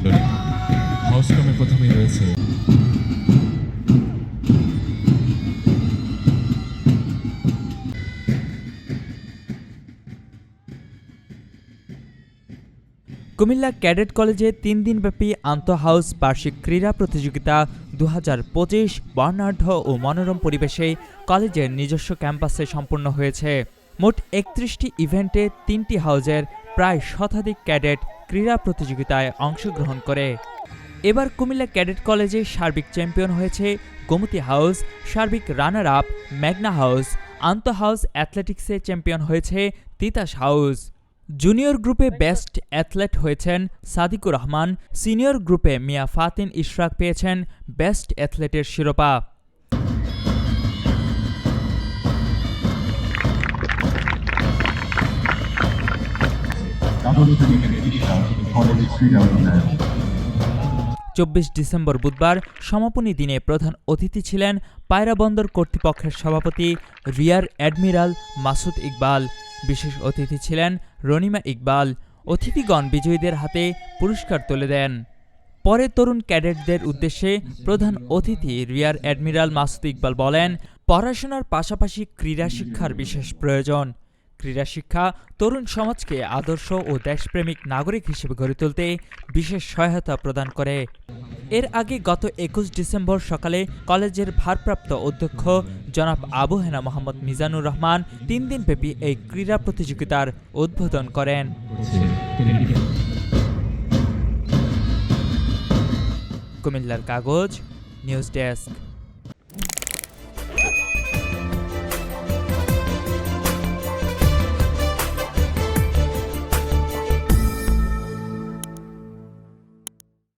মণ্ডলী হাউস ক্রমে প্রথমেই রয়েছে কুমিল্লা ক্যাডেট কলেজে ৩ দিনব্যাপী আন্তঃহাউস বার্ষিক ক্রীড়া প্রতিযোগিতা ২০২৫ বর্ণাঢ্য ও মনোরম পরিবেশে কলেজের নিজস্ব ক্যাম্পাসে সম্পন্ন হয়েছে। মোট ৩১টি ইভেন্টে ৩টি হাউজের প্রায় শতাধিক ক্যাডেট ক্রীড়া প্রতিযোগিতায় অংশগ্রহণ করে। এবার কুমিল্লা ক্যাডেট কলেজে সার্বিক চ্যাম্পিয়ন হয়েছে গোমতী হাউস, সার্বিক রানার আপ মেঘনা হাউস, আন্তঃহাউস অ্যাথলেটিক্সে চ্যাম্পিয়ন হয়েছে তিতাস হাউস। জুনিয়র গ্রুপে বেস্ট অ্যাথলেট হয়েছেন সাদিকুর রহমান, সিনিয়র গ্রুপে মিয়া ফাতিন ইশরাক পেয়েছেন বেস্ট অ্যাথলেটের শিরোপা। চব্বিশ ডিসেম্বর বুধবার সমাপনী দিনে প্রধান অতিথি ছিলেন পায়রা বন্দর কর্তৃপক্ষের সভাপতি রিয়ার অ্যাডমিরাল মাসুদ ইকবাল। বিশেষ অতিথি ছিলেন রনিমা ইকবাল। অতিথিগণ বিজয়ীদের হাতে পুরস্কার তুলে দেন। পরে তরুণ ক্যাডেটদের উদ্দেশ্যে প্রধান অতিথি রিয়ার অ্যাডমিরাল মাসুদ ইকবাল বলেন, পড়াশোনার পাশাপাশি ক্রীড়া শিক্ষার বিশেষ প্রয়োজন। ক্রীড়া শিক্ষা তরুণ সমাজকে আদর্শ ও দেশপ্রেমিক নাগরিক হিসেবে গড়ে তুলতে বিশেষ সহায়তা প্রদান করে। এর আগে গত ২১ ডিসেম্বর সকালে কলেজের ভারপ্রাপ্ত অধ্যক্ষ জনাব আবু হেনা মোহাম্মদ মিজানুর রহমান ৩ দিনব্যাপী এই ক্রীড়া প্রতিযোগিতার উদ্বোধন করেন। কুমিল্লার কাগজ নিউজ ডেস্ক।